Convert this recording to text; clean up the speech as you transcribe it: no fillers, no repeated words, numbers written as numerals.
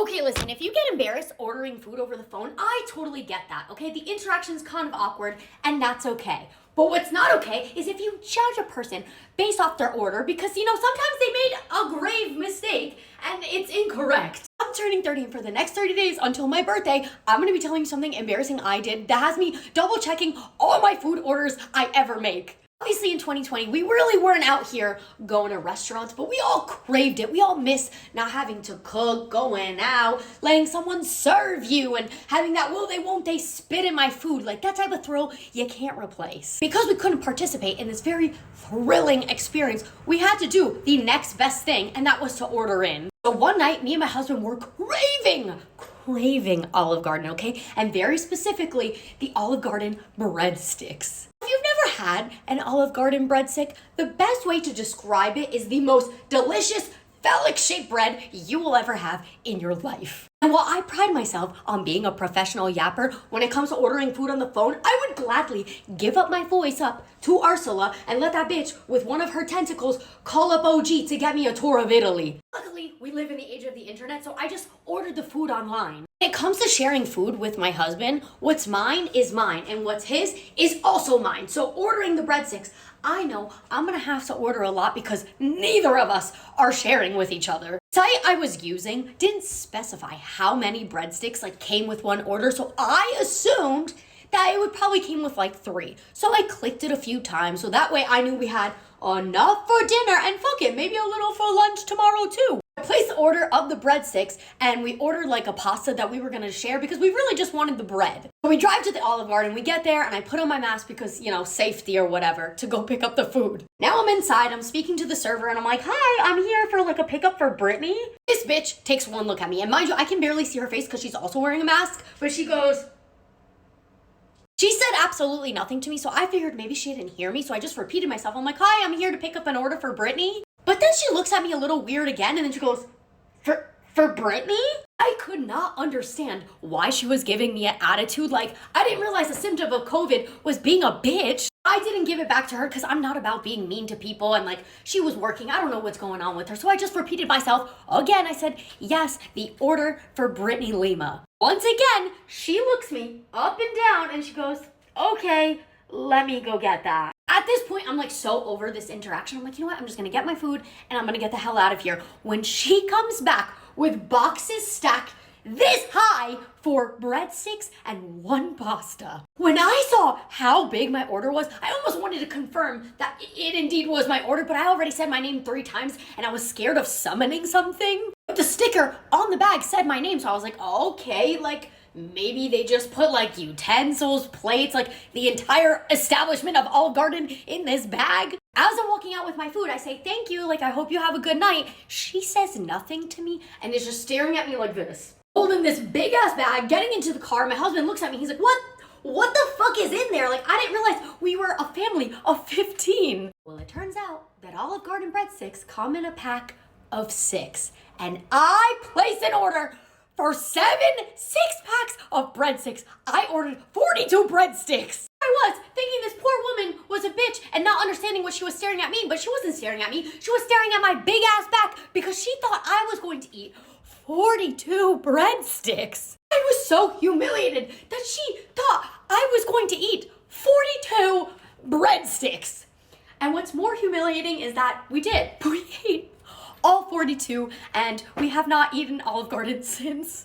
Okay, listen, if you get embarrassed ordering food over the phone, I totally get that, okay? The interaction's kind of awkward, and that's okay. But what's not okay is if you judge a person based off their order because, sometimes they made a grave mistake and it's incorrect. I'm turning 30 and for the next 30 days until my birthday, I'm gonna be telling you something embarrassing I did that has me double checking all my food orders I ever make. Obviously in 2020, we really weren't out here going to restaurants, but we all craved it. We all miss not having to cook, going out, letting someone serve you, and having that will they, won't they spit in my food. Like that type of thrill you can't replace. Because we couldn't participate in this very thrilling experience, we had to do the next best thing, and that was to order in. So one night, me and my husband were craving Olive Garden, okay? And very specifically, the Olive Garden breadsticks. If you've never had an Olive Garden breadstick, the best way to describe it is the most delicious phallic-shaped bread you will ever have in your life. And while I pride myself on being a professional yapper, when it comes to ordering food on the phone, I would gladly give up my voice up to Ursula and let that bitch with one of her tentacles call up OG to get me a tour of Italy. Luckily, we live in the age of the internet, so I just ordered the food online. When it comes to sharing food with my husband, what's mine is mine, and what's his is also mine. So ordering the breadsticks, I know I'm gonna have to order a lot because neither of us are sharing with each other. The site I was using didn't specify how many breadsticks came with one order, so I assumed that it would probably came with 3. So I clicked it a few times, so that way I knew we had enough for dinner, and fuck it, maybe a little for lunch tomorrow too. I placed the order of the breadsticks, and we ordered a pasta that we were gonna share because we really just wanted the bread. So we drive to the Olive Garden, we get there, and I put on my mask because, safety or whatever, to go pick up the food. Now I'm inside, I'm speaking to the server, and I'm like, hi, I'm here for a pickup for Brittany. This bitch takes one look at me, and mind you, I can barely see her face because she's also wearing a mask, but she goes, she said absolutely nothing to me, so I figured maybe she didn't hear me, so I just repeated myself. I'm like, hi, I'm here to pick up an order for Brittany. But then she looks at me a little weird again, and then she goes, for Brittany? I could not understand why she was giving me an attitude. I didn't realize a symptom of COVID was being a bitch. I didn't give it back to her because I'm not about being mean to people, and she was working. I don't know what's going on with her, so I just repeated myself again. I said, yes, the order for Brittany Lima. Once again, she looks me up and down, and she goes, okay, let me go get that. At this point, I'm so over this interaction. I'm like, you know what? I'm just gonna get my food and I'm gonna get the hell out of here. When she comes back with boxes stacked this high for breadsticks and one pasta. When I saw how big my order was, I almost wanted to confirm that it indeed was my order, but I already said my name 3 times and I was scared of summoning something. But the sticker on the bag said my name, so I was like, okay, maybe they just put utensils, plates, the entire establishment of Olive Garden in this bag. As I'm walking out with my food, I say, thank you, I hope you have a good night. She says nothing to me and is just staring at me like this. Holding this big ass bag, getting into the car, my husband looks at me, he's like, what the fuck is in there? I didn't realize we were a family of 15. Well, it turns out that Olive Garden breadsticks come in a pack of 6, and I place an order for 7 6-packs of breadsticks. I ordered 42 breadsticks. I was thinking this poor woman was a bitch and not understanding what she was staring at me, but she wasn't staring at me. She was staring at my big ass back because she thought I was going to eat 42 breadsticks. I was so humiliated that she thought I was going to eat 42 breadsticks. And what's more humiliating is that we did. We ate all 42, and we have not eaten Olive Garden since.